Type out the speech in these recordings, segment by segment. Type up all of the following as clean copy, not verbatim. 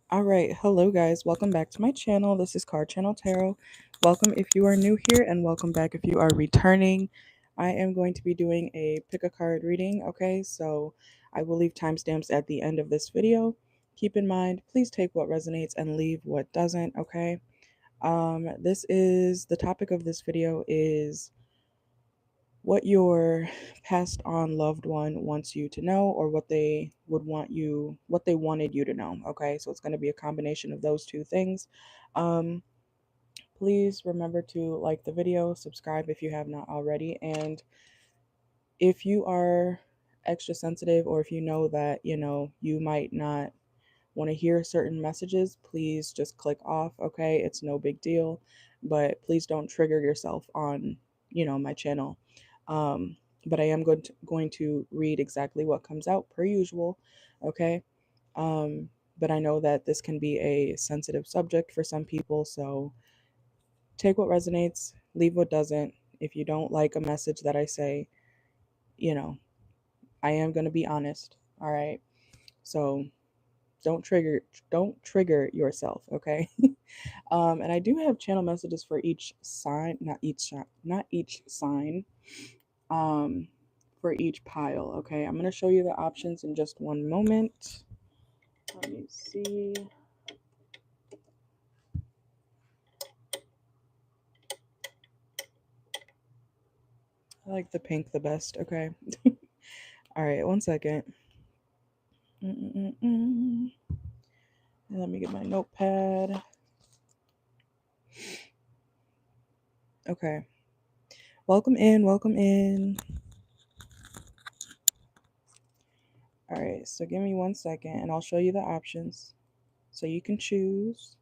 All right, hello guys, welcome back to my channel. This is CarChanneledTarot. Welcome if you are new here, and welcome back if you are returning. I am going to be doing a pick a card reading, okay? So I will leave timestamps at the end of this video. Keep in mind, please take what resonates and leave what doesn't, okay? This is the topic of this video is what your passed on loved one wants you to know, or what they wanted you to know. Okay, so it's going to be a combination of those two things. Please remember to like the video, subscribe if you have not already, and if you are extra sensitive, or if you know that you might not want to hear certain messages, please just click off. Okay, it's no big deal, but please don't trigger yourself on my channel. But I am going to read exactly what comes out per usual. Okay. But I know that this can be a sensitive subject for some people, so take what resonates, leave what doesn't. If you don't like a message that I say, you know I am going to be honest. All right, so don't trigger yourself. Okay. And I do have channel messages for each sign, not each sign, um, for each pile. Okay, I'm gonna show you the options in just one moment. Let me see. I like the pink the best. Okay. All right, one second. And let me get my notepad. Okay. Welcome in. Welcome in. All right, so give me one second and I'll show you the options so you can choose.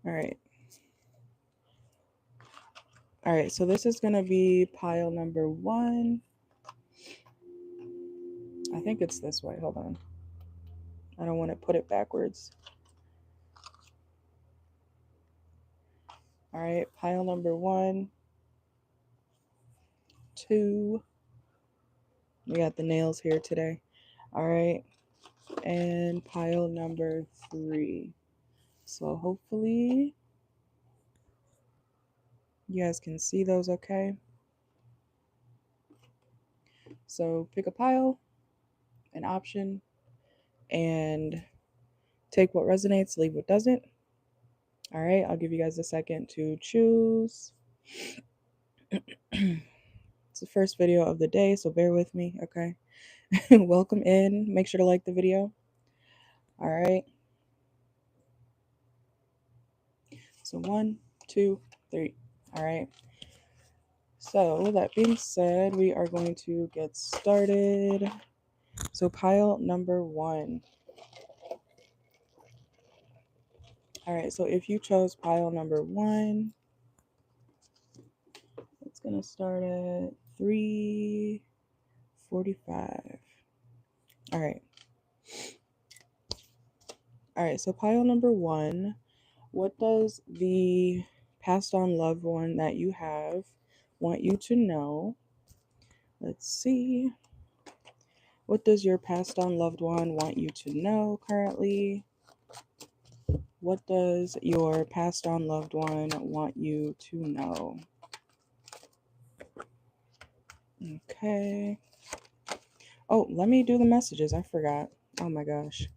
All right. All right, so this is going to be pile number 1. I think it's this way. Hold on. I don't want to put it backwards. All right, pile number 1, 2. We got the nails here today. All right, and pile number 3. So hopefully you guys can see those okay. So pick a pile, an option, and take what resonates, leave what doesn't. All right, I'll give you guys a second to choose. It's the first video of the day, so bear with me, okay? Welcome in. Make sure to like the video. All right. So 1, 2, 3. All right. So that being said, we are going to get started. So pile number 1. All right. So if you chose pile number 1, it's going to start at 3:45. All right. All right. So pile number 1, what does the passed on loved one that you have want you to know? Let's see. What does your passed on loved one want you to know currently? What does your passed on loved one want you to know? Okay. Oh, let me do the messages. I forgot. Oh my gosh.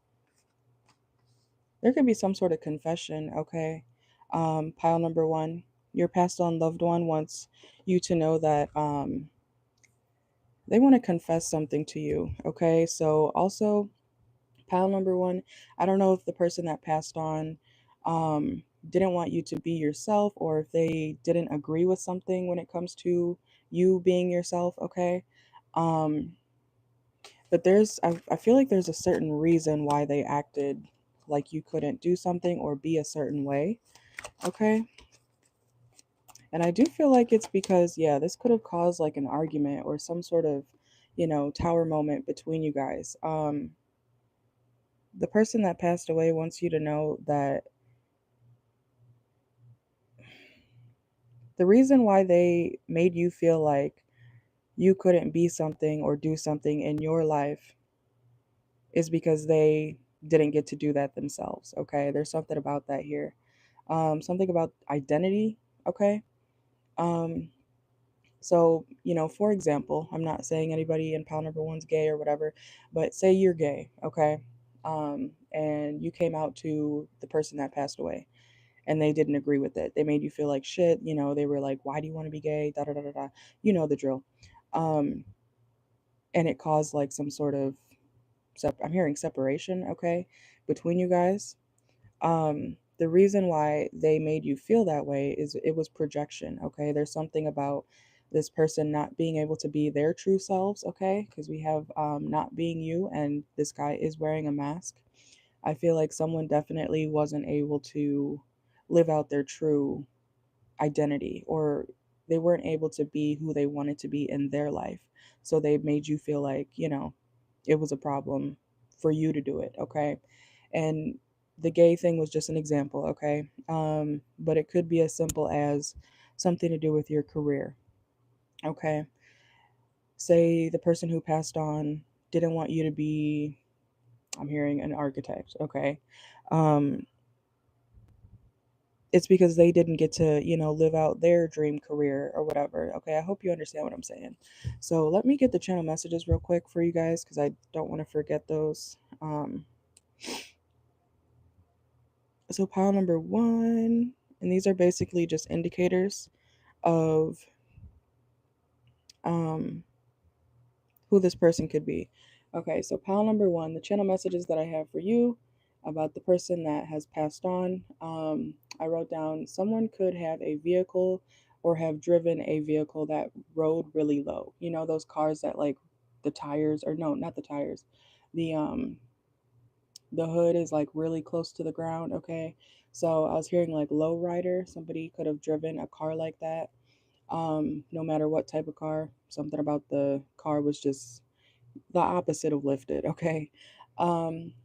There could be some sort of confession, okay? Pile number 1, your passed on loved one wants you to know that they want to confess something to you, okay? So also, pile number 1, I don't know if the person that passed on didn't want you to be yourself, or if they didn't agree with something when it comes to you being yourself, okay? Um, but I feel like there's a certain reason why they acted like you couldn't do something or be a certain way, okay? And I do feel like it's because, yeah, this could have caused like an argument or some sort of, tower moment between you guys. The person that passed away wants you to know that the reason why they made you feel like you couldn't be something or do something in your life is because they didn't get to do that themselves. Okay, there's something about that here. Something about identity. Okay. Um, so, for example, I'm not saying anybody in pile number one's gay or whatever, but say you're gay, okay? And you came out to the person that passed away and they didn't agree with it. They made you feel like shit. They were like, why do you want to be gay? Da da da da da. You know the drill. Um, and it caused like some sort of, I'm hearing separation, okay, between you guys. The reason why they made you feel that way is it was projection. Okay, there's something about this person not being able to be their true selves. Okay, because we have not being you, and this guy is wearing a mask. I feel like someone definitely wasn't able to live out their true identity, or they weren't able to be who they wanted to be in their life, so they made you feel like it was a problem for you to do it. Okay, and the gay thing was just an example. Okay, but it could be as simple as something to do with your career. Okay, say the person who passed on didn't want you to be, I'm hearing, an architect. Okay, um, it's because they didn't get to, live out their dream career or whatever. Okay, I hope you understand what I'm saying. So let me get the channel messages real quick for you guys because I don't want to forget those. So pile number one, and these are basically just indicators of um, who this person could be. Okay, so pile number one, the channel messages that I have for you about the person that has passed on. I wrote down someone could have a vehicle or have driven a vehicle that rode really low. You know, those cars that like the tires, or no, not the tires, the hood is like really close to the ground. Okay, so I was hearing like low rider. Somebody could have driven a car like that. No matter what type of car, something about the car was just the opposite of lifted. Okay.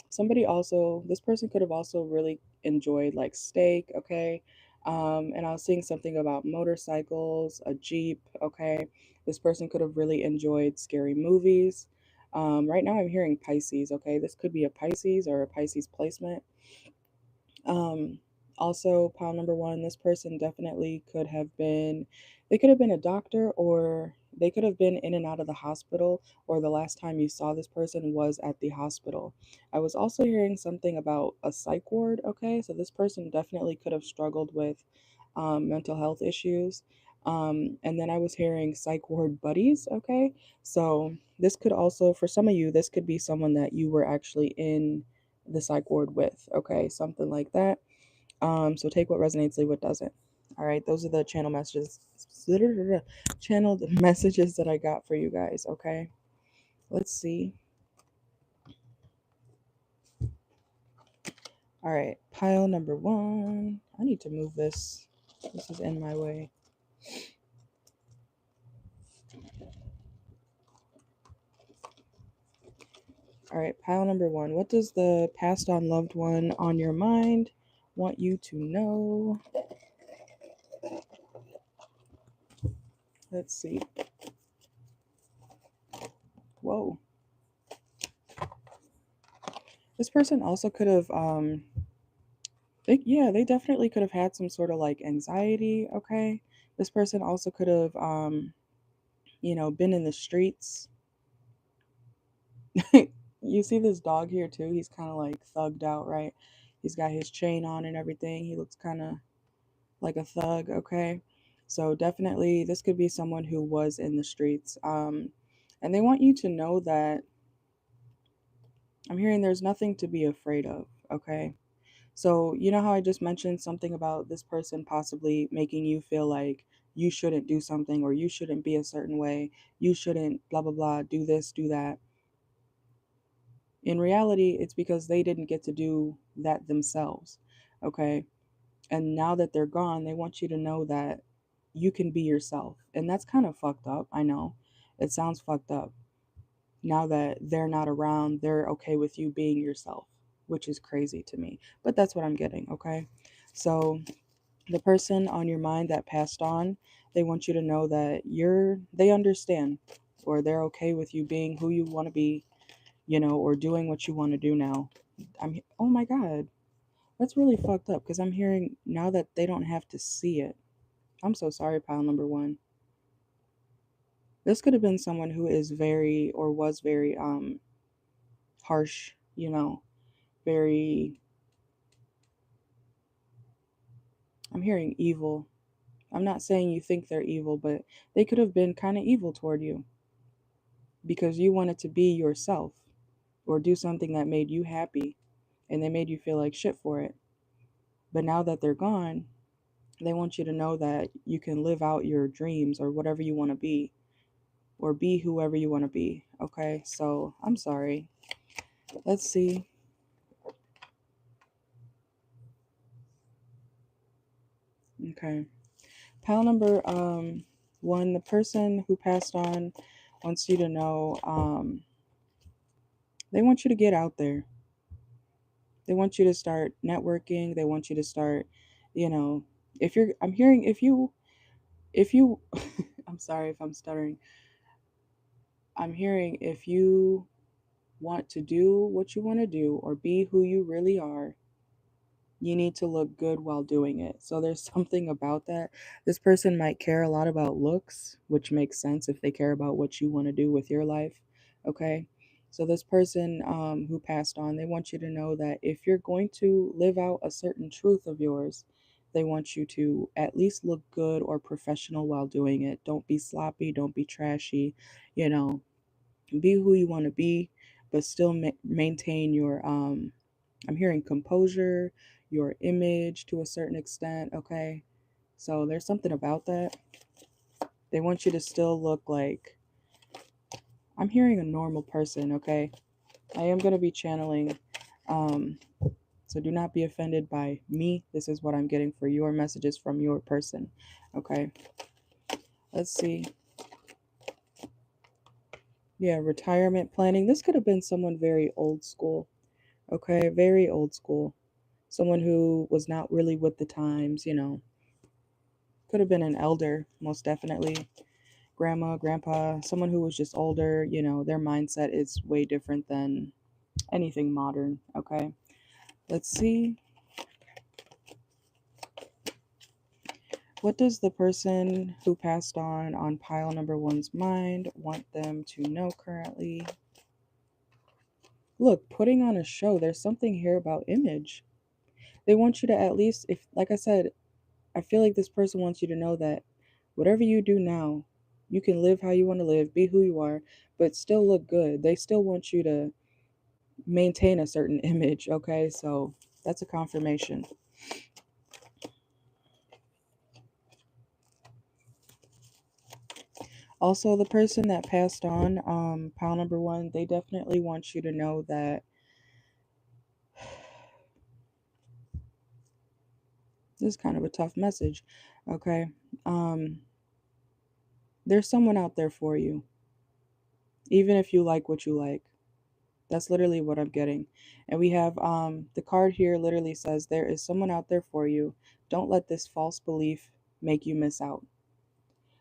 Somebody also, this person could have also really enjoyed like steak. Okay. And I was seeing something about motorcycles, a Jeep. Okay. This person could have really enjoyed scary movies. Right now I'm hearing Pisces. Okay. This could be a Pisces or a Pisces placement. Um, Also, pile number one, this person definitely could have been, they could have been a doctor, or they could have been in and out of the hospital, or the last time you saw this person was at the hospital. I was also hearing something about a psych ward. Okay, so this person definitely could have struggled with mental health issues. And then I was hearing psych ward buddies. Okay, so this could also, for some of you, this could be someone that you were actually in the psych ward with. Okay, something like that. So take what resonates, leave what doesn't. All right, those are the channel messages, channeled messages that I got for you guys. Okay, let's see. All right, pile number one. I need to move this. This is in my way. All right, pile number one. What does the passed on loved one on your mind want you to know? Let's see. Whoa. This person also could have, they definitely could have had some sort of like anxiety. Okay. This person also could have, been in the streets. You see this dog here too. He's kind of like thugged out, right? He's got his chain on and everything. He looks kind of like a thug. Okay. So definitely this could be someone who was in the streets. And they want you to know that I'm hearing there's nothing to be afraid of. Okay. So, you know how I just mentioned something about this person possibly making you feel like you shouldn't do something, or you shouldn't be a certain way, you shouldn't blah, blah, blah, do this, do that. In reality, it's because they didn't get to do that themselves. Okay. And now that they're gone, they want you to know that you can be yourself. And that's kind of fucked up. I know it sounds fucked up. Now that they're not around, they're okay with you being yourself, which is crazy to me. But that's what I'm getting. Okay. So, the person on your mind that passed on, they want you to know that they understand. or they're okay with you being who you want to be, or doing what you want to do now. Oh my God, that's really fucked up because I'm hearing now that they don't have to see it. I'm so sorry, pile number one. This could have been someone who is very or was very harsh, very, I'm hearing evil. I'm not saying you think they're evil, but they could have been kind of evil toward you because you wanted to be yourself or do something that made you happy and they made you feel like shit for it. But now that they're gone, they want you to know that you can live out your dreams or whatever you want to be or be whoever you want to be. Okay, so I'm sorry. Let's see. Okay. Pile number one, the person who passed on wants you to know they want you to get out there. They want you to start networking. They want you to start, you know, if you're, I'm hearing, if you, I'm sorry if I'm stuttering. I'm hearing if you want to do what you want to do or be who you really are, you need to look good while doing it. So there's something about that. This person might care a lot about looks, which makes sense if they care about what you want to do with your life. Okay. So this person who passed on, they want you to know that if you're going to live out a certain truth of yours, they want you to at least look good or professional while doing it. Don't be sloppy. Don't be trashy. You know, be who you want to be, but still maintain your I'm hearing composure, your image to a certain extent. Okay, so there's something about that. They want you to still look like, I'm hearing a normal person. Okay, I am going to be channeling, um so do not be offended by me. This is what I'm getting for your messages from your person. Okay, let's see. Yeah, retirement planning. This could have been someone very old school. Okay, very old school. Someone who was not really with the times, Could have been an elder, most definitely. Grandma, grandpa, someone who was just older, their mindset is way different than anything modern. Okay, let's see. What does the person who passed on pile number one's mind want them to know currently? Look, putting on a show. There's something here about image. They want you to at least, if, like I said, I feel like this person wants you to know that whatever you do now, you can live how you want to live, be who you are, but still look good. They still want you to maintain a certain image. Okay, so that's a confirmation. Also, the person that passed on, pile number one, they definitely want you to know that this is kind of a tough message. Okay, um, there's someone out there for you, even if you like what you like. That's literally what I'm getting. And we have the card here literally says there is someone out there for you. Don't let this false belief make you miss out.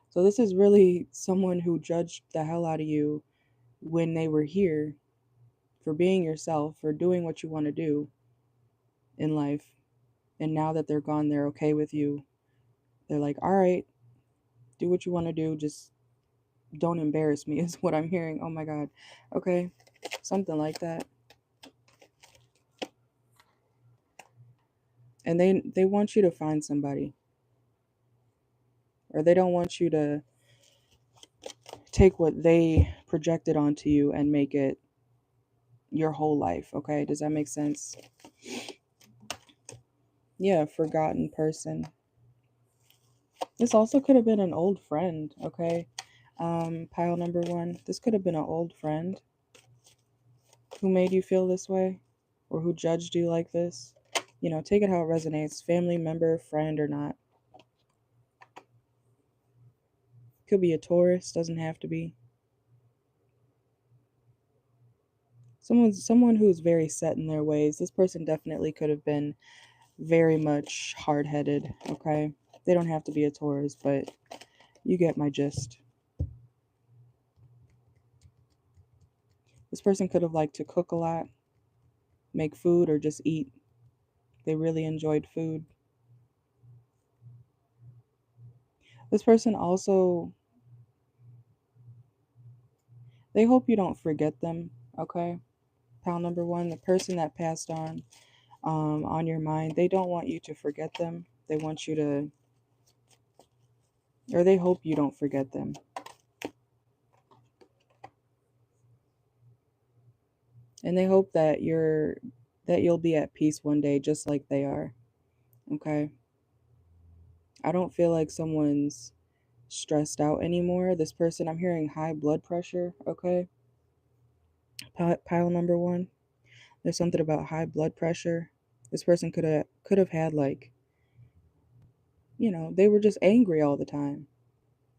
So this is really someone who judged the hell out of you when they were here for being yourself, for doing what you want to do in life. And now that they're gone, they're okay with you. They're like, all right, do what you want to do. Just don't embarrass me, is what I'm hearing. Oh my God. Okay. Something like that. And they want you to find somebody, or they don't want you to take what they projected onto you and make it your whole life. Okay, does that make sense? Yeah, forgotten person. This also could have been an old friend. Okay, pile number one, this could have been an old friend who made you feel this way or who judged you like this. Take it how it resonates, family member, friend, or not. Could be a Taurus, doesn't have to be. Someone who's very set in their ways. This person definitely could have been very much hard-headed. Okay, they don't have to be a Taurus, but you get my gist. This person could have liked to cook a lot, make food, or just eat. They really enjoyed food. This person also, they hope you don't forget them, okay? Pile number one, the person that passed on your mind, they don't want you to forget them. They want you to, or they hope you don't forget them. And they hope that you'll be at peace one day just like they are. Okay? I don't feel like someone's stressed out anymore. This person, I'm hearing high blood pressure, okay? Pile number one. There's something about high blood pressure. This person could have had, like, they were just angry all the time.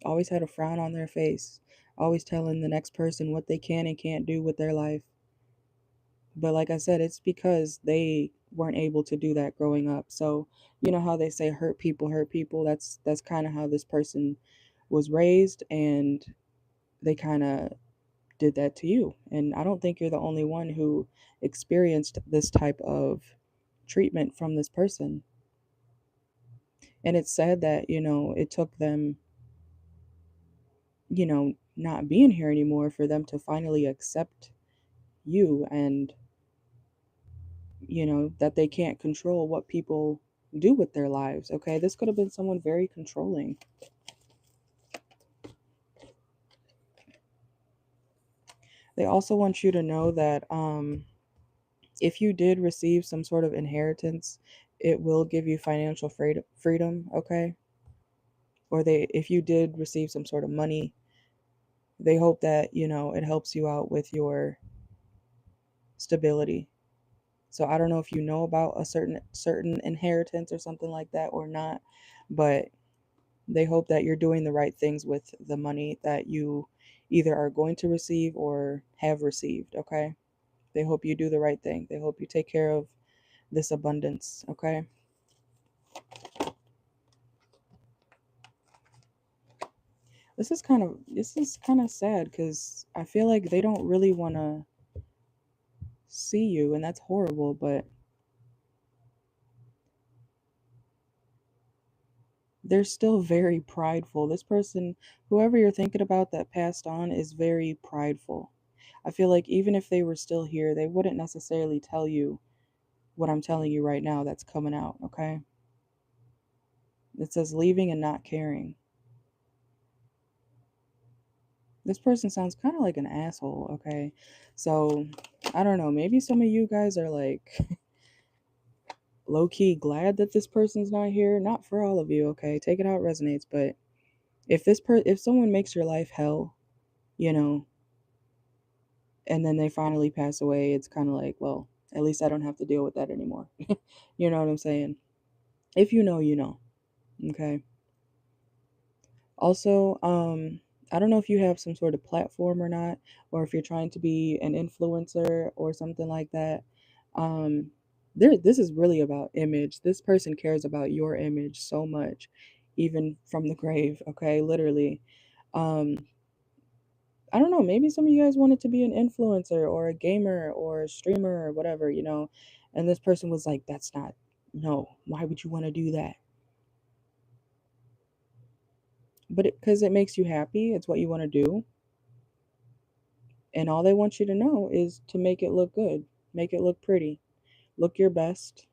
Always had a frown on their face. Always telling the next person what they can and can't do with their life. But like I said, it's because they weren't able to do that growing up. So, you know how they say hurt people hurt people? That's kind of how this person was raised, and they kind of did that to you. And I don't think you're the only one who experienced this type of treatment from this person. And it's sad that, it took them, not being here anymore for them to finally accept you, and that they can't control what people do with their lives. Okay, this could have been someone very controlling. They also want you to know that if you did receive some sort of inheritance, it will give you financial freedom, okay? Or if you did receive some sort of money, they hope that, it helps you out with your stability. So I don't know if you know about a certain inheritance or something like that or not, but they hope that you're doing the right things with the money that you either are going to receive or have received, okay? They hope you do the right thing. They hope you take care of this abundance, okay? This is kind of sad cuz I feel like they don't really want to see you, and that's horrible, but they're still very prideful. This person, whoever you're thinking about that passed on, is very prideful. I feel like even if they were still here, they wouldn't necessarily tell you what I'm telling you right now that's coming out, okay? It says leaving and not caring. This person sounds kind of like an asshole, okay? So, I don't know, maybe some of you guys are like low key glad that this person's not here. Not for all of you, okay? Take it how it resonates, but if someone makes your life hell, you know, and then they finally pass away, it's kind of like, well, at least I don't have to deal with that anymore. You know what I'm saying? If you know, you know. Okay. Also, I don't know if you have some sort of platform or not, or if you're trying to be an influencer or something like that. Um, this is really about image. This person cares about your image so much, even from the grave. Okay, literally. Um, I don't know. Maybe some of you guys wanted to be an influencer or a gamer or a streamer or whatever, and this person was like, "That's not. No. Why would you want to do that?" But because it makes you happy, it's what you want to do. And all they want you to know is to make it look good, make it look pretty, look your best,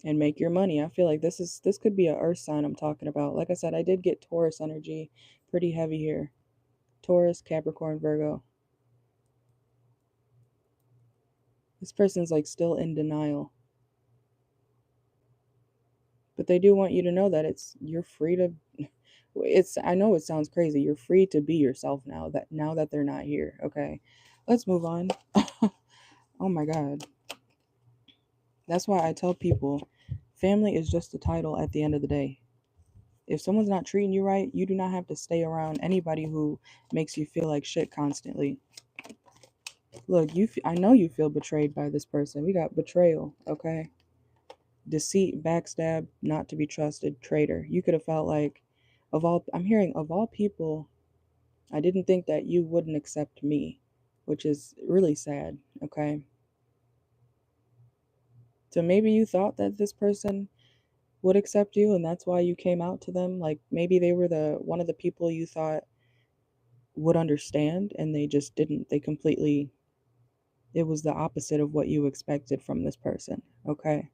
and make your money. I feel like this could be a earth sign I'm talking about. Like I said, I did get Taurus energy pretty heavy here. Taurus, Capricorn, Virgo. This person's like still in denial. But they do want you to know that you're free to I know it sounds crazy. You're free to be yourself now that they're not here, okay? Let's move on. Oh my god. That's why I tell people family is just a title at the end of the day. If someone's not treating you right, you do not have to stay around anybody who makes you feel like shit constantly. Look, I know you feel betrayed by this person. We got betrayal, okay? Deceit, backstab, not to be trusted, traitor. You could have felt like I'm hearing of all people, I didn't think that you wouldn't accept me. which is really sad, okay? So maybe you thought that this person would accept you and that's why you came out to them. Like maybe they were the one of the people you thought would understand and they just didn't. They completely, it was the opposite of what you expected from this person, okay?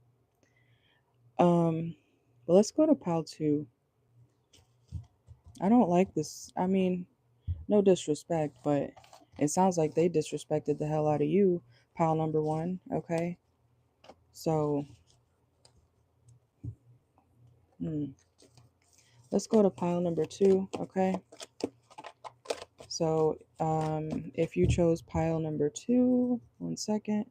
But let's go to pile 2. I don't like this. I mean, no disrespect, but it sounds like they disrespected the hell out of you, pile number 1, okay? So, let's go to pile number 2, okay? So, if you chose pile number 2, one second.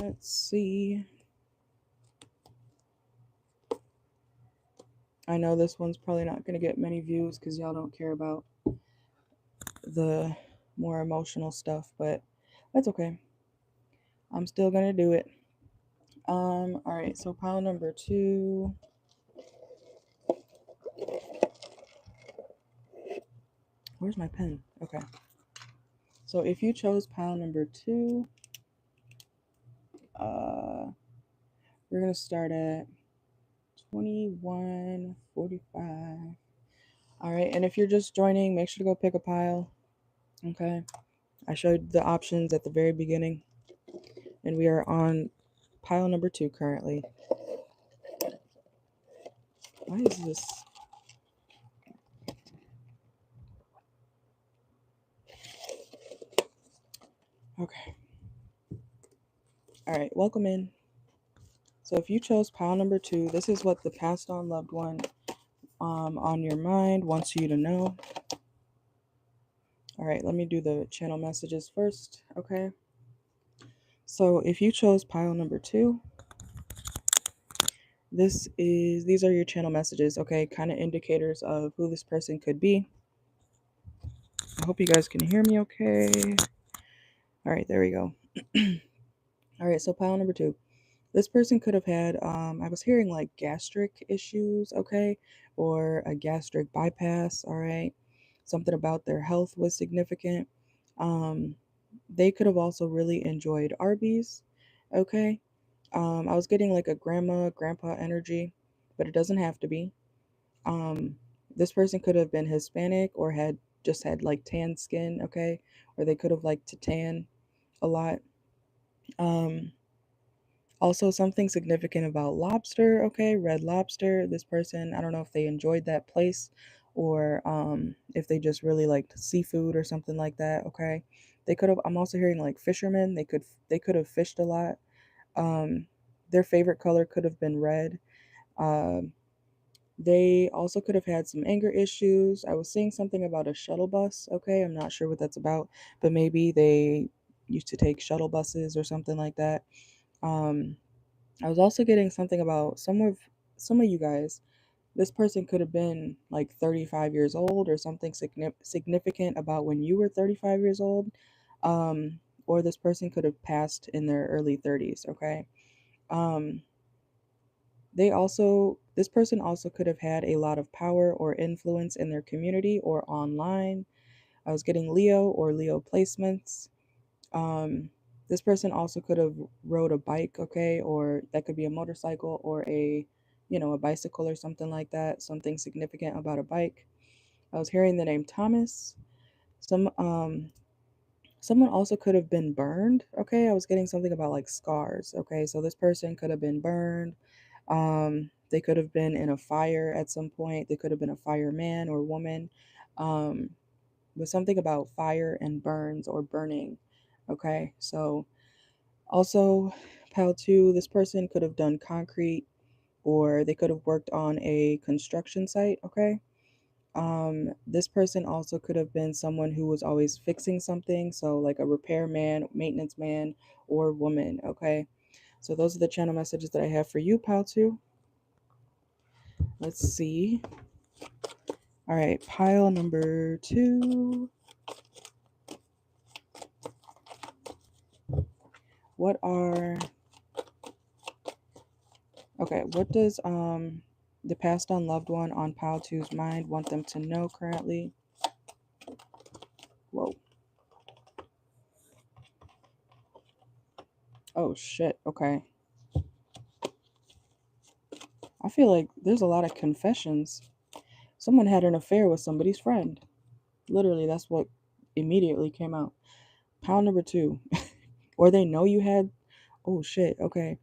Let's see. I know this one's probably not going to get many views because y'all don't care about the more emotional stuff, but that's okay. I'm still going to do it. All right, so pile number 2. Where's my pen? Okay. So if you chose pile number 2, we're going to start at 21:45. All right, and if you're just joining, make sure to go pick a pile. Okay. I showed the options at the very beginning, and we are on pile number 2 currently. Why is this? Okay. All right, welcome in. So if you chose pile number 2, this is what the passed on loved one on your mind wants you to know. All right, let me do the channel messages first, okay? So if you chose pile number 2, these are your channel messages, okay? Kind of indicators of who this person could be. I hope you guys can hear me okay. All right, there we go. All right, so pile number 2. This person could have had, I was hearing like gastric issues, okay? Or a gastric bypass, all right? Something about their health was significant. They could have also really enjoyed Arby's, okay? I was getting like a grandpa energy, but it doesn't have to be. This person could have been Hispanic or had like tan skin, okay? Or they could have liked to tan a lot. Also, something significant about lobster, okay? Red Lobster. This person, I don't know if they enjoyed that place or if they just really liked seafood or something like that, okay? They could have, I'm also hearing like fishermen. They could have fished a lot. Their favorite color could have been red. Um, they also could have had some anger issues. I was seeing something about a shuttle bus, okay? I'm not sure what that's about, but maybe they used to take shuttle buses or something like that. Um, I was also getting something about some of you guys. This person could have been like 35 years old or something significant about when you were 35 years old. Or this person could have passed in their early 30s, okay? Um, this person also could have had a lot of power or influence in their community or online. I was getting Leo or Leo placements. Um, this person also could have rode a bike, okay, or that could be a motorcycle or a bicycle or something like that. Something significant about a bike. I was hearing the name Thomas. Some Someone also could have been burned. Okay, I was getting something about like scars. Okay, so this person could have been burned. They could have been in a fire at some point. They could have been a fireman or woman. Um, with something about fire and burns or burning. Okay, so also, pile 2, this person could have done concrete or they could have worked on a construction site. Okay. This person also could have been someone who was always fixing something, so like a repairman, maintenance man, or woman. Okay, so those are the channel messages that I have for you, pile 2. Let's see. All right, pile number 2. What does The passed on loved one on pile two's mind want them to know currently. Whoa. Oh shit, okay. I feel like there's a lot of confessions. Someone had an affair with somebody's friend. Literally, that's what immediately came out. Pile number two. Or they know you had. Oh shit, okay.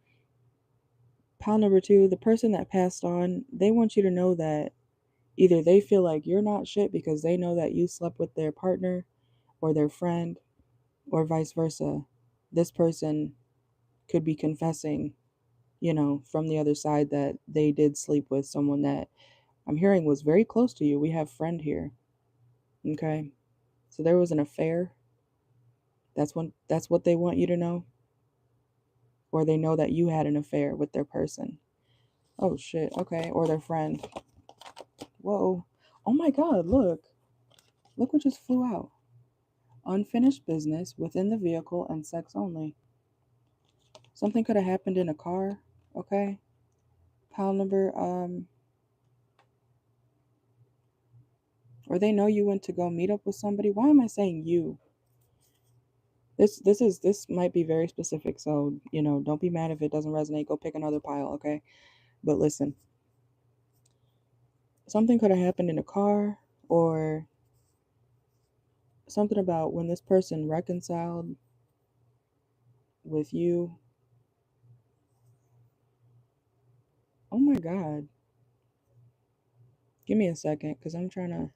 Pile number two, the person that passed on, they want you to know that either they feel like you're not shit because they know that you slept with their partner or their friend, or vice versa. This person could be confessing, from the other side that they did sleep with someone that I'm hearing was very close to you. We have friend here. Okay. So there was an affair. That's what they want you to know. Or they know that you had an affair with their person. Oh shit. Okay. Or their friend. Whoa. Oh my god, look. Look what just flew out. Unfinished business within the vehicle and sex only. Something could have happened in a car. Okay. Pile number or they know you went to go meet up with somebody. Why am I saying you? This might be very specific, so don't be mad if it doesn't resonate. Go pick another pile, okay? But listen, something could have happened in a car, or something about when this person reconciled with you. Oh my god. Give me a second, because I'm trying to.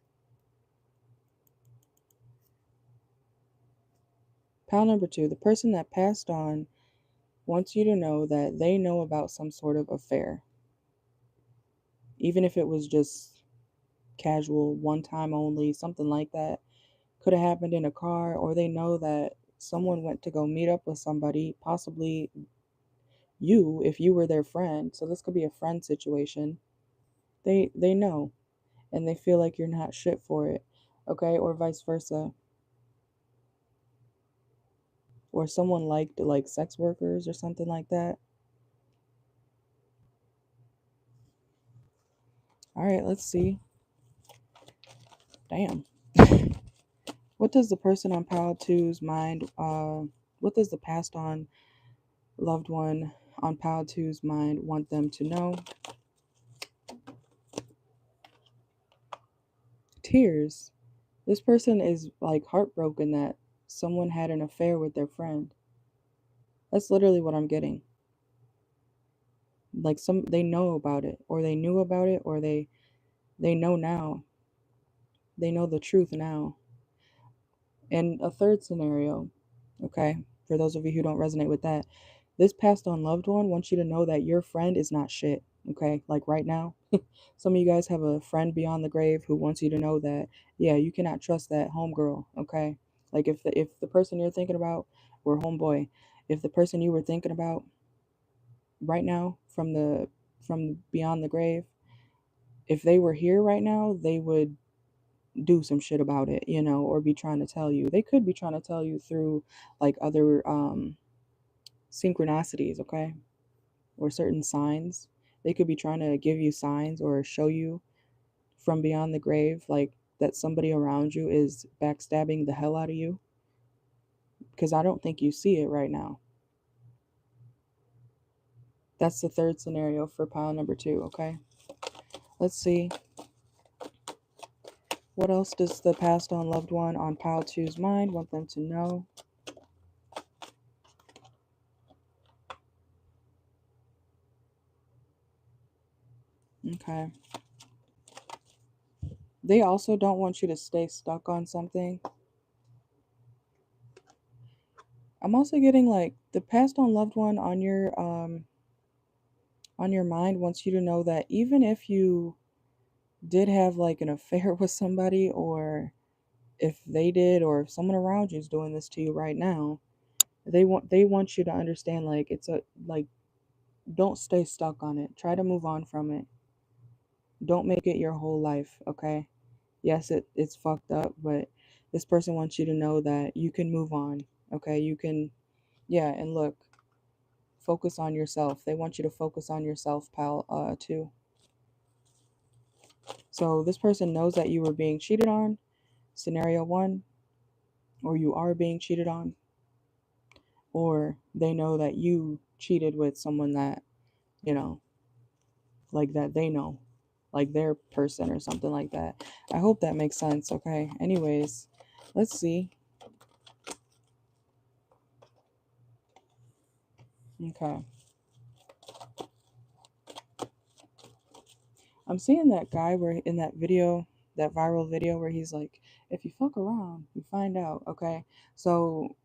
Pile number two, the person that passed on wants you to know that they know about some sort of affair. Even if it was just casual, one time only, something like that. Could have happened in a car, or they know that someone went to go meet up with somebody, possibly you, if you were their friend. So this could be a friend situation. They know, and they feel like you're not shit for it. Okay, or vice versa. Or someone liked like sex workers or something like that. All right, let's see. Damn. What does the person on pile two's mind what does the passed on loved one on pile two's mind want them to know? Tears. This person is like heartbroken that someone had an affair with their friend. That's literally what I'm getting. Like they know about it, or they knew about it, or they know now. They know the truth now. And a third scenario, okay, for those of you who don't resonate with that, this passed on loved one wants you to know that your friend is not shit. Okay, like right now, some of you guys have a friend beyond the grave who wants you to know that, yeah, you cannot trust that homegirl. Okay, like if the person you're thinking about, or homeboy, if the person you were thinking about right now from beyond the grave, if they were here right now, they would do some shit about it, or be trying to tell you. They could be trying to tell you through like other synchronicities, okay? Or certain signs. They could be trying to give you signs or show you from beyond the grave, like that somebody around you is backstabbing the hell out of you. Because I don't think you see it right now. That's the third scenario for pile number two, okay? Let's see. What else does the passed on loved one on pile two's mind want them to know? Okay. They also don't want you to stay stuck on something. I'm also getting like the passed on loved one on your mind wants you to know that even if you did have like an affair with somebody, or if they did, or if someone around you is doing this to you right now, they want you to understand, like, it's a like, don't stay stuck on it. Try to move on from it. Don't make it your whole life, okay? Yes, it's fucked up, but this person wants you to know that you can move on, okay? You can, yeah, and look, focus on yourself. They want you to focus on yourself, pal, too. So this person knows that you were being cheated on, scenario one, or you are being cheated on, or they know that you cheated with someone that, you know, like that they know, like their person or something like that. I hope that makes sense, okay? Anyways, let's see. Okay. I'm seeing that guy where in that video, that viral video where he's like, if you fuck around, you find out, okay? So,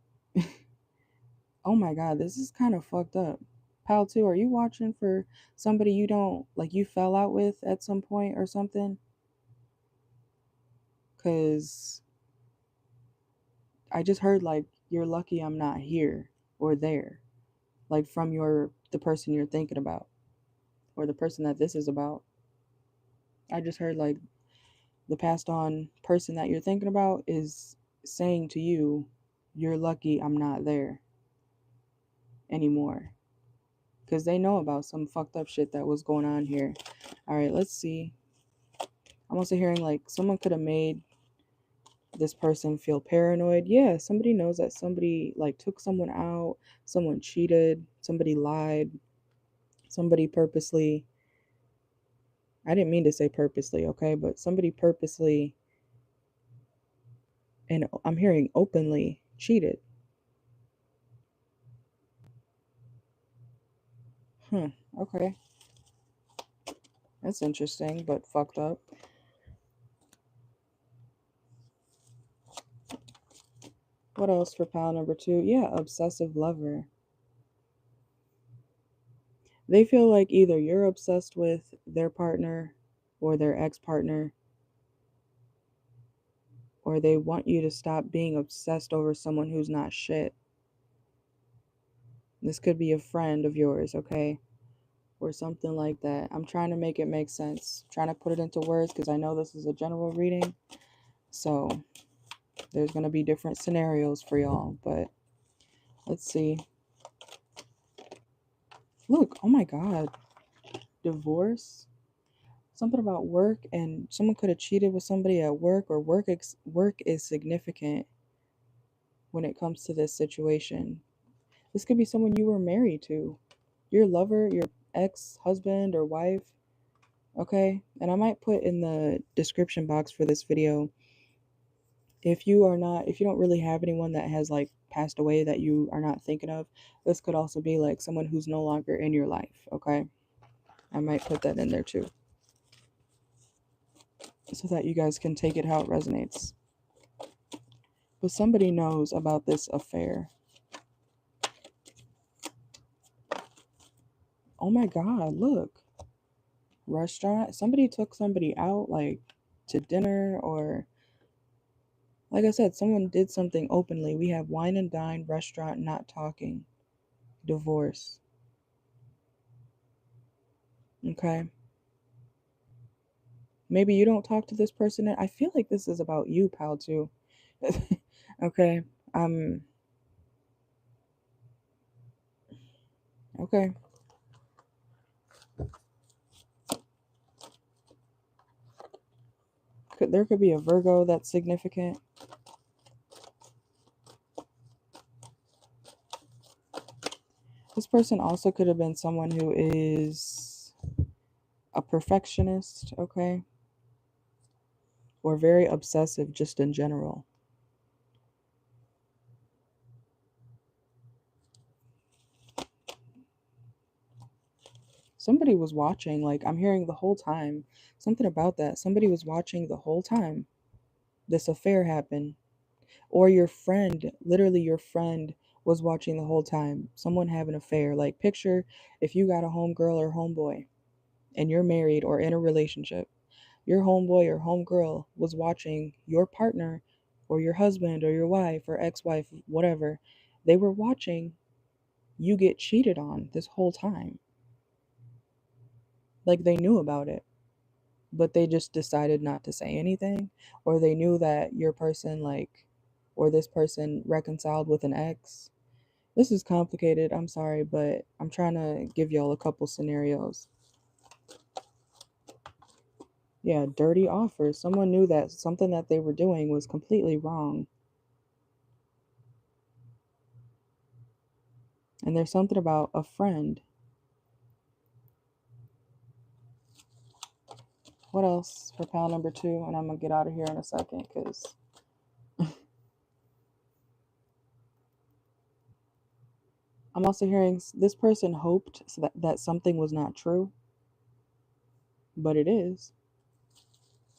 oh my God, this is kind of fucked up. Pal 2, are you watching for somebody you don't, like you fell out with at some point or something? Because I just heard like, you're lucky I'm not here or there. Like from the person you're thinking about or the person that this is about. I just heard like the passed on person that you're thinking about is saying to you, you're lucky I'm not there anymore. Because they know about some fucked up shit that was going on here. All right, let's see. I'm also hearing like someone could have made this person feel paranoid. Yeah, somebody knows that somebody like took someone out, someone cheated, somebody lied, somebody purposely, I didn't mean to say purposely, okay, but somebody purposely, and I'm hearing openly, cheated. Okay. That's interesting, but fucked up. What else for pile number 2? Yeah, obsessive lover. They feel like either you're obsessed with their partner or their ex-partner, or they want you to stop being obsessed over someone who's not shit. This could be a friend of yours, okay? Or something like that. I'm trying to make it make sense. Trying to put it into words because I know this is a general reading. So there's going to be different scenarios for y'all, but let's see. Look, oh my God. Divorce? Something about work, and someone could have cheated with somebody at work, or work is significant when it comes to this situation. This could be someone you were married to, your lover, your ex-husband or wife, okay? And I might put in the description box for this video, if you don't really have anyone that has like passed away that you are not thinking of, this could also be like someone who's no longer in your life, okay? I might put that in there too, so that you guys can take it how it resonates. But somebody knows about this affair. Oh my God, look. Restaurant. Somebody took somebody out, like, to dinner, or, like I said, someone did something openly. We have wine and dine, restaurant, not talking, divorce. Okay. Maybe you don't talk to this person. I feel like this is about you, pal, too. Okay. Um, okay. There could be a Virgo that's significant. This person also could have been someone who is a perfectionist, okay? Or very obsessive just in general. Somebody was watching, like I'm hearing the whole time. Something about that. Somebody was watching the whole time this affair happened. Or your friend, literally your friend was watching the whole time. Someone have an affair. Like picture if you got a homegirl or homeboy and you're married or in a relationship. Your homeboy or homegirl was watching your partner or your husband or your wife or ex-wife, whatever. They were watching you get cheated on this whole time. Like they knew about it, but they just decided not to say anything, or they knew that your person, like, or this person reconciled with an ex. This is complicated, I'm sorry, but I'm trying to give y'all a couple scenarios. Yeah, dirty offers. Someone knew that something that they were doing was completely wrong. And there's something about a friend. What else for pile number 2? And I'm going to get out of here in a second because I'm also hearing this person hoped that something was not true, but it is.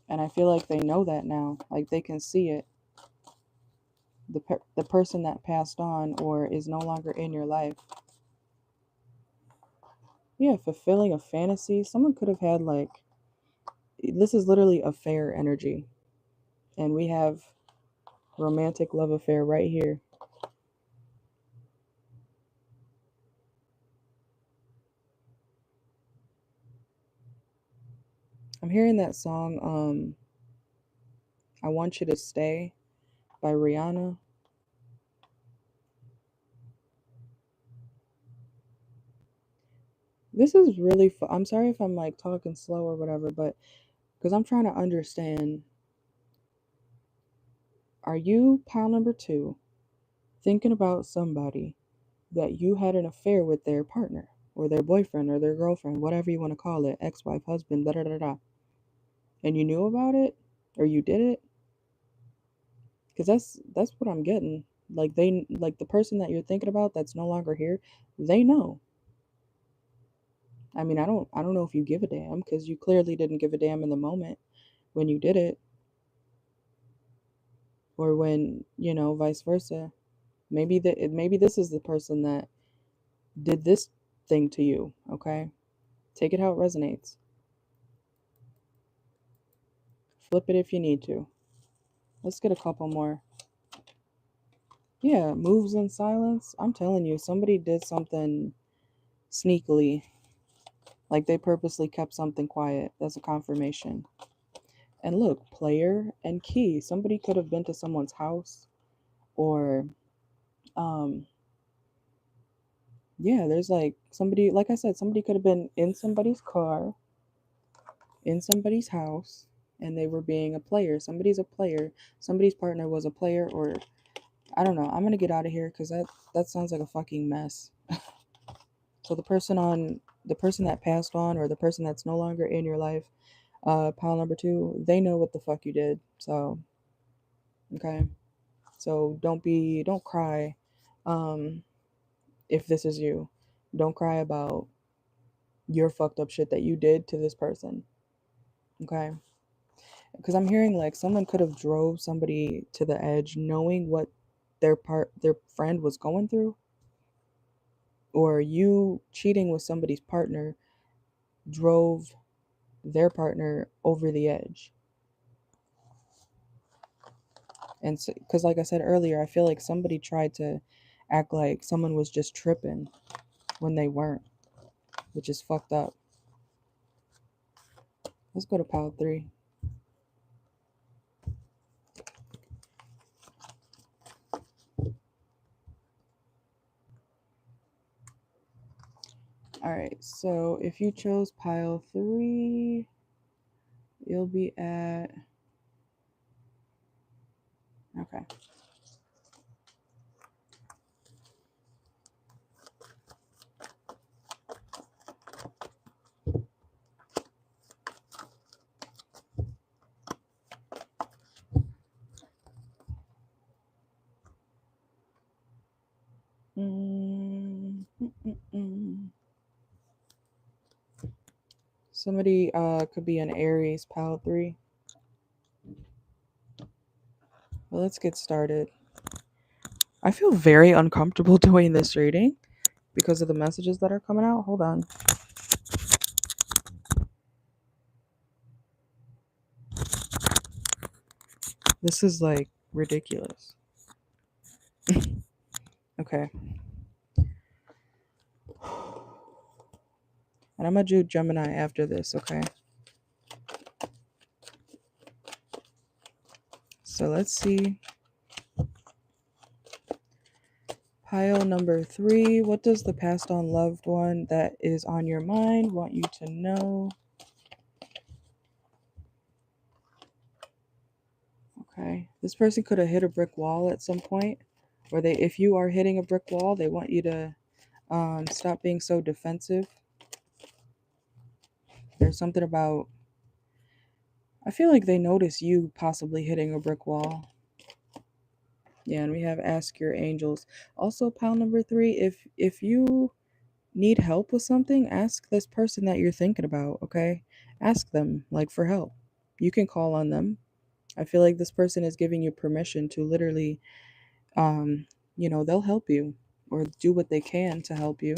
And I feel like they know that now. Like they can see it. The person that passed on or is no longer in your life. Yeah, fulfilling a fantasy. Someone could have had like, this is literally affair energy. And we have romantic love affair right here. I'm hearing that song, I Want You to Stay by Rihanna. This is really I'm sorry if I'm like talking slow or whatever, but because I'm trying to understand, are you, pile number 2, thinking about somebody that you had an affair with their partner or their boyfriend or their girlfriend, whatever you want to call it, ex-wife, husband, da da da da, and you knew about it or you did it? Because that's what I'm getting. Like like the person that you're thinking about that's no longer here, they know. I mean, I don't know if you give a damn because you clearly didn't give a damn in the moment when you did it, or when, vice versa. Maybe this is the person that did this thing to you, okay? Take it how it resonates. Flip it if you need to. Let's get a couple more. Yeah, moves in silence. I'm telling you, somebody did something sneakily. Like they purposely kept something quiet. That's a confirmation. And look, player and key. Somebody could have been to someone's house or um yeah, there's like somebody, like I said, somebody could have been in somebody's car, in somebody's house, and they were being a player. Somebody's a player. Somebody's partner was a player, or I don't know. I'm gonna get out of here because that sounds like a fucking mess. So the person that passed on or the person that's no longer in your life, pile number 2, they know what the fuck you did. So okay. So don't cry. Um, if this is you, don't cry about your fucked up shit that you did to this person. Okay? Because I'm hearing like someone could have drove somebody to the edge knowing what their friend was going through, or you cheating with somebody's partner drove their partner over the edge. And so, because like I said earlier, I feel like somebody tried to act like someone was just tripping when they weren't, which is fucked up. Let's go to pile 3. All right, so if you chose pile 3, you'll be at, okay. Somebody could be an Aries, pile 3. Well, let's get started. I feel very uncomfortable doing this reading because of the messages that are coming out. Hold on. This is like ridiculous. Okay. And I'm going to do Gemini after this, okay? So let's see. Pile number 3. What does the passed on loved one that is on your mind want you to know? Okay. This person could have hit a brick wall at some point. Or if you are hitting a brick wall, they want you to stop being so defensive. There's something about, I feel like they notice you possibly hitting a brick wall. Yeah, and we have ask your angels. Also, pile number 3, if you need help with something, ask this person that you're thinking about, okay? Ask them like for help. You can call on them. I feel like this person is giving you permission to literally they'll help you or do what they can to help you.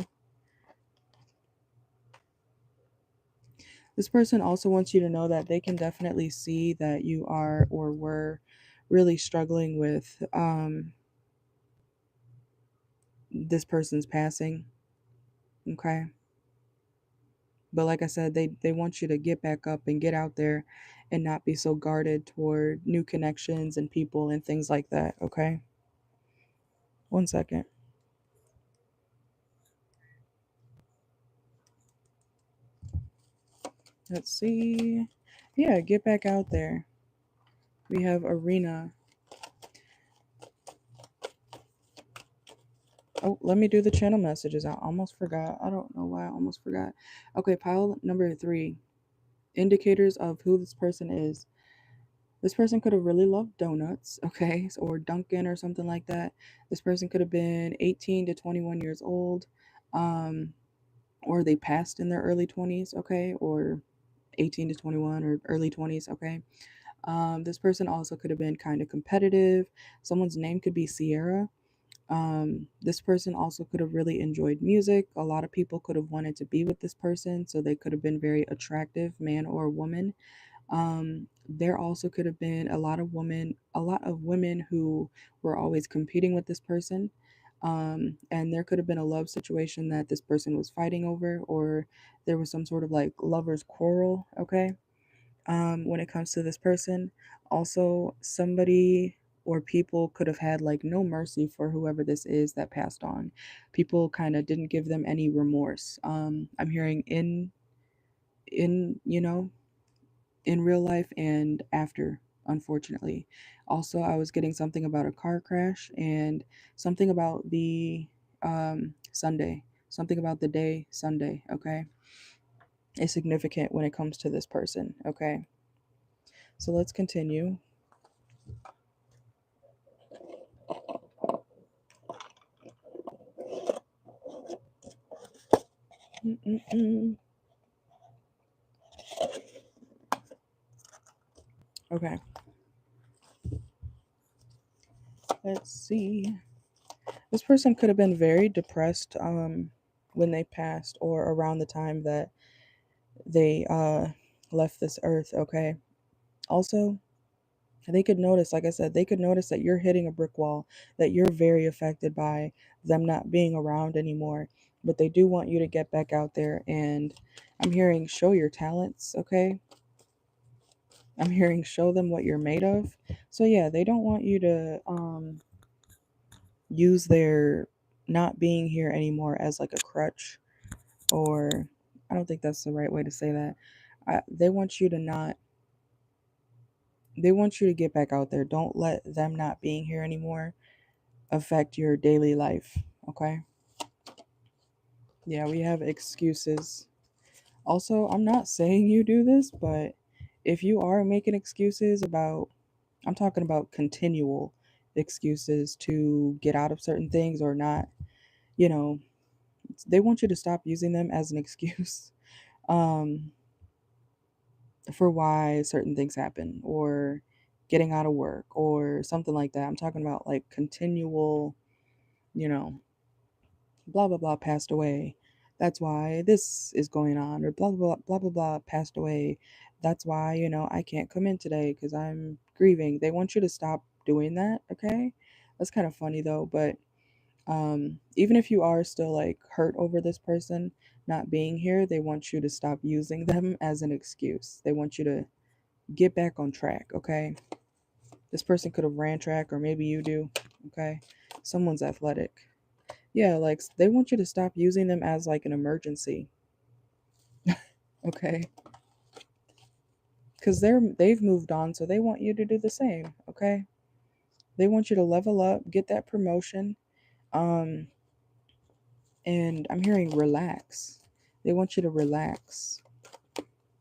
This person also wants you to know that they can definitely see that you are or were really struggling with this person's passing. Okay. But like I said, they want you to get back up and get out there and not be so guarded toward new connections and people and things like that. Okay. 1 second. Let's see. Yeah, get back out there. We have arena. Oh, let me do the channel messages. I almost forgot. I don't know why I almost forgot. Okay, pile number 3. Indicators of who this person is. This person could have really loved donuts, okay, or Dunkin' or something like that. This person could have been 18 to 21 years old, or they passed in their early 20s, okay, or 18 to 21 or early 20s, okay. This person also could have been kind of competitive. Someone's name could be Sierra. This person also could have really enjoyed music. A lot of people could have wanted to be with this person, so they could have been very attractive, man or woman. There also could have been a lot of women who were always competing with this person. And there could have been a love situation that this person was fighting over, or there was some sort of like lover's quarrel, okay? When it comes to this person. Also, somebody or people could have had like no mercy for whoever this is that passed on. People kind of didn't give them any remorse. I'm hearing in in real life and after, unfortunately. Also, I was getting something about a car crash and something about the Sunday, something about the day Sunday. Okay, is significant when it comes to this person. Okay. So let's continue. Mm-mm-mm. Okay, let's see. This person could have been very depressed when they passed or around the time that they left this earth, okay? Also, they could notice, like I said, they could notice that you're hitting a brick wall, that you're very affected by them not being around anymore. But they do want you to get back out there, and I'm hearing show your talents, okay? I'm hearing show them what you're made of. So yeah, they don't want you to use their not being here anymore as like a crutch, or I don't think that's the right way to say that. They want you to not, they want you to get back out there. Don't let them not being here anymore affect your daily life, okay? Yeah, we have excuses. Also, I'm not saying you do this, but if you are making excuses about, I'm talking about continual excuses to get out of certain things or not, you know, they want you to stop using them as an excuse um, for why certain things happen or getting out of work or something like that. I'm talking about like continual, you know, blah, blah, blah passed away. That's why this is going on, or blah, blah, blah, blah, blah passed away. That's why, I can't come in today because I'm grieving. They want you to stop doing that, okay? That's kind of funny though, but even if you are still like hurt over this person not being here, they want you to stop using them as an excuse. They want you to get back on track, okay? This person could have ran track, or maybe you do, okay? Someone's athletic. Yeah, like they want you to stop using them as like an emergency, okay? because they've moved on, so they want you to do the same. Okay, they want you to level up, get that promotion. um and I'm hearing relax. They want you to relax,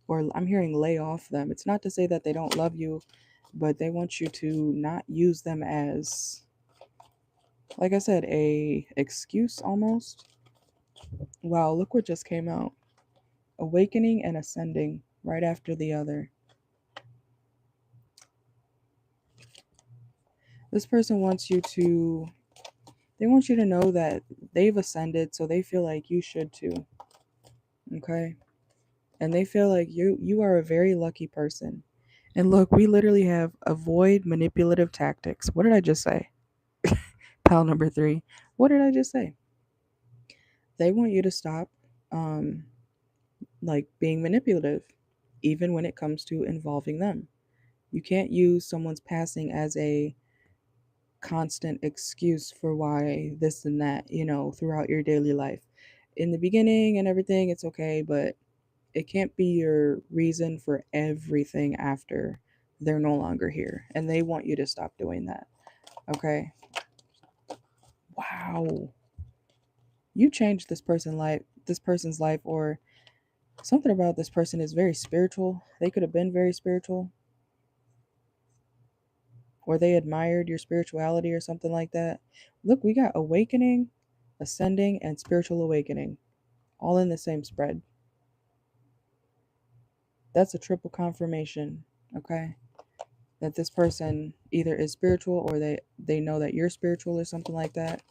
or I'm hearing lay off them. It's not to say that they don't love you, but they want you to not use them as, like I said, a excuse almost. Wow, look what just came out. Awakening and ascending right after the other. This person wants you to, they want you to know that they've ascended, so they feel like you should too. Okay? And they feel like you are a very lucky person. And look, we literally have avoid manipulative tactics. What did I just say? Pal number 3. What did I just say? They want you to stop um like being manipulative, even when it comes to involving them. You can't use someone's passing as a constant excuse for why this and that, throughout your daily life. In the beginning and everything, it's okay, but it can't be your reason for everything after they're no longer here. And they want you to stop doing that. Okay? Wow. You changed this person's life, or something about this person is very spiritual. They could have been very spiritual, or they admired your spirituality or something like that. Look, we got awakening, ascending, and spiritual awakening all in the same spread. That's a triple confirmation, okay? That this person either is spiritual, or they know that you're spiritual or something like that.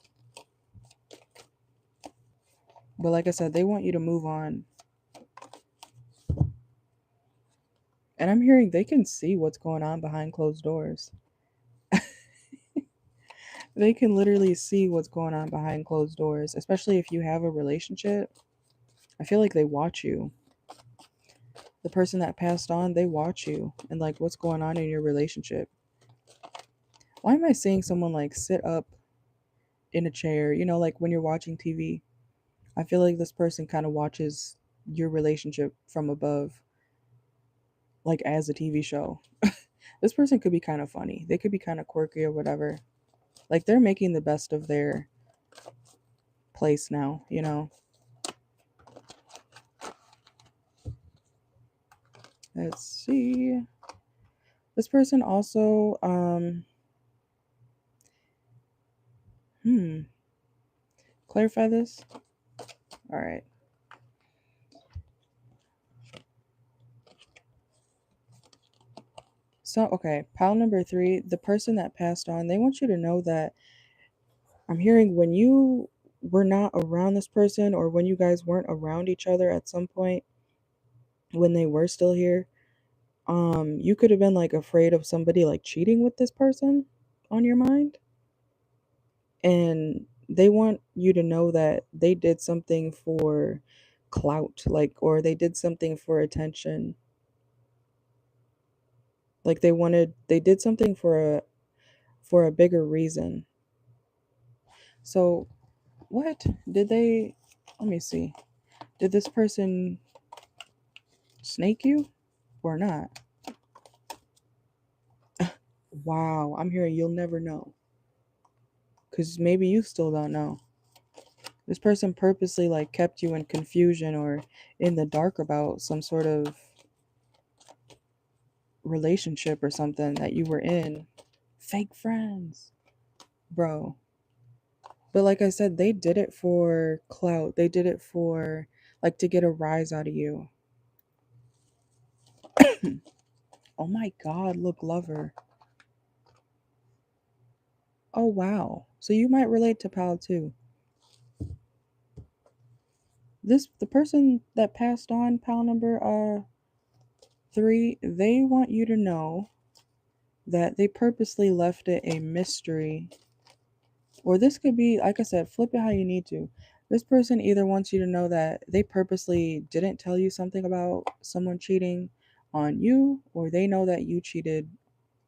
But like I said, they want you to move on. And I'm hearing they can see what's going on behind closed doors. They can literally see what's going on behind closed doors, especially if you have a relationship. I feel like they watch you. The person that passed on, they watch you and like what's going on in your relationship. Why am I seeing someone like sit up in a chair, like when you're watching TV? I feel like this person kind of watches your relationship from above, like as a TV show. This person could be kind of funny. They could be kind of quirky or whatever. Like they're making the best of their place now. Let's see. This person also clarify this. All right. So, okay, pile number 3, the person that passed on, they want you to know that I'm hearing when you were not around this person, or when you guys weren't around each other at some point when they were still here, you could have been like afraid of somebody like cheating with this person on your mind. And they want you to know that they did something for clout, like, or they did something for attention. Like they did something for a bigger reason. So, what did they, let me see. Did this person snake you or not? Wow, I'm hearing you'll never know. Because maybe you still don't know. This person purposely like kept you in confusion or in the dark about some sort of relationship or something that you were in. Fake friends. Bro. But like I said, they did it for clout. They did it for like to get a rise out of you. Oh my god, look, lover. Oh wow. So you might relate to pal too. The person that passed on, pal number 3, they want you to know that they purposely left it a mystery. Or this could be, like I said, flip it how you need to. This person either wants you to know that they purposely didn't tell you something about someone cheating on you, or they know that you cheated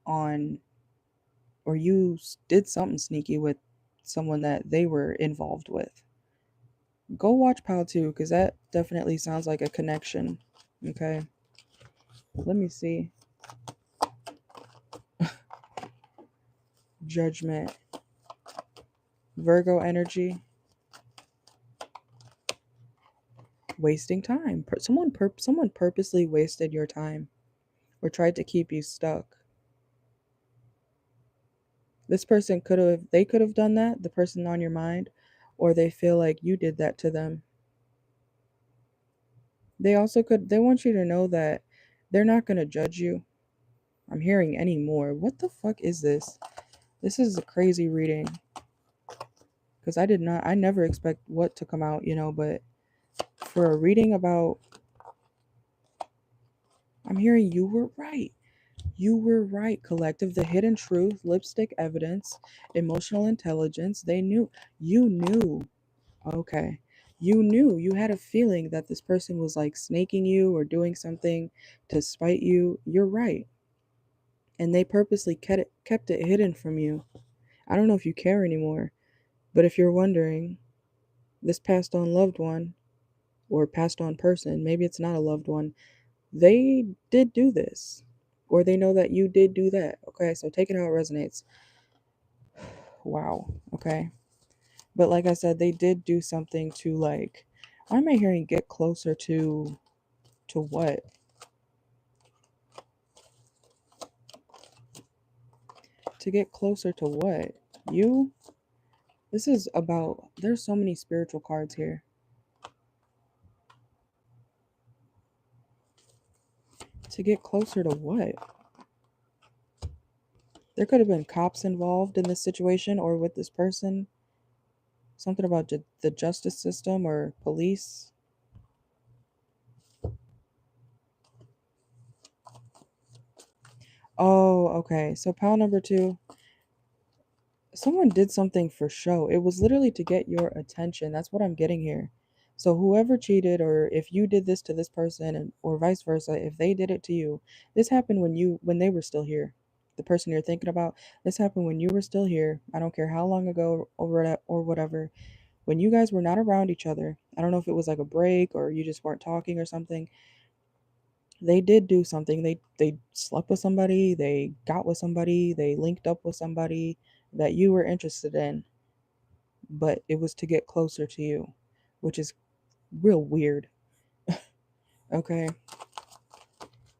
on, or you did something sneaky with someone that they were involved with. Go watch Pal 2, because that definitely sounds like a connection. Okay. Let me see. Judgment. Virgo energy. Wasting time. Someone purposely wasted your time or tried to keep you stuck. This person could have done that, the person on your mind, or they feel like you did that to them. They want you to know that they're not going to judge you. I'm hearing any more. What the fuck is this? This is a crazy reading. Because I never expect what to come out, but for a reading about, I'm hearing you were right. You were right, collective. The hidden truth, lipstick evidence, emotional intelligence. They knew. You knew. Okay. You knew. You had a feeling that this person was like snaking you or doing something to spite you. You're right. And they purposely kept it hidden from you. I don't know if you care anymore, but if you're wondering, this passed on loved one or passed on person, maybe it's not a loved one, they did do this. Or they know that you did do that. Okay, so take it how it resonates. Wow. Okay. But like I said, they did do something to like, why am I hearing get closer to what? To get closer to what? You? This is about, there's so many spiritual cards here. To get closer to what? There could have been cops involved in this situation or with this person. Something about the justice system or police. Oh, okay. So pile number 2, someone did something for show. It was literally to get your attention. That's what I'm getting here. So whoever cheated, or if you did this to this person, or vice versa, if they did it to you, this happened when they were still here. The person you're thinking about, this happened when you were still here. I don't care how long ago or whatever. When you guys were not around each other, I don't know if it was like a break or you just weren't talking or something. They did do something. They slept with somebody, they got with somebody, they linked up with somebody that you were interested in, but it was to get closer to you, which is real weird. Okay,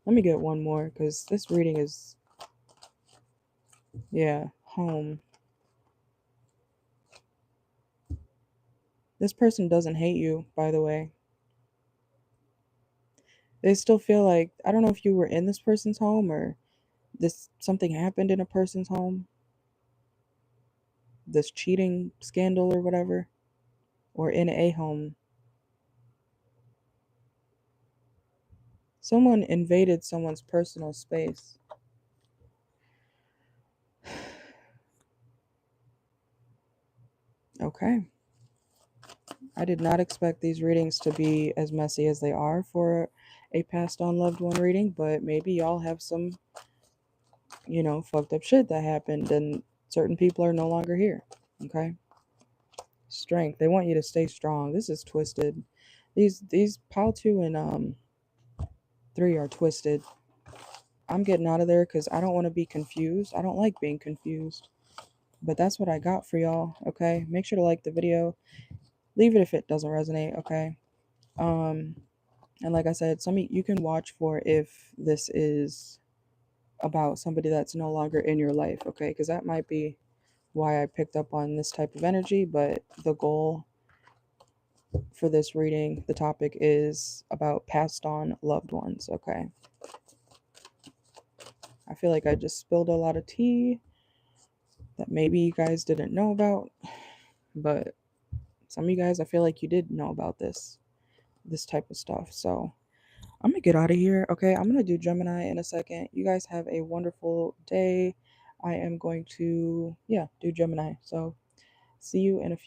let me get one more because this reading is, yeah, home. This person doesn't hate you, by the way. They still feel like, I don't know if you were in this person's home or this something happened in a person's home, this cheating scandal or whatever, or in a home. Someone invaded someone's personal space. Okay. I did not expect these readings to be as messy as they are for a passed on loved one reading, but maybe y'all have some, fucked up shit that happened and certain people are no longer here. Okay? Strength. They want you to stay strong. This is twisted. These pile 2 and 3 are twisted. I'm getting out of there because I don't want to be confused. I don't like being confused. But that's what I got for y'all. Okay? Make sure to like the video. Leave it if it doesn't resonate. Okay? And like I said, you can watch for if this is about somebody that's no longer in your life, okay? Because that might be why I picked up on this type of energy, but the goal for this reading, the topic is about passed on loved ones, okay? I feel like I just spilled a lot of tea that maybe you guys didn't know about, but some of you guys, I feel like you did know about this type of stuff. So I'm gonna get out of here. Okay, I'm gonna do Gemini in a second. You guys have a wonderful day. I am going to, do Gemini. So see you in a few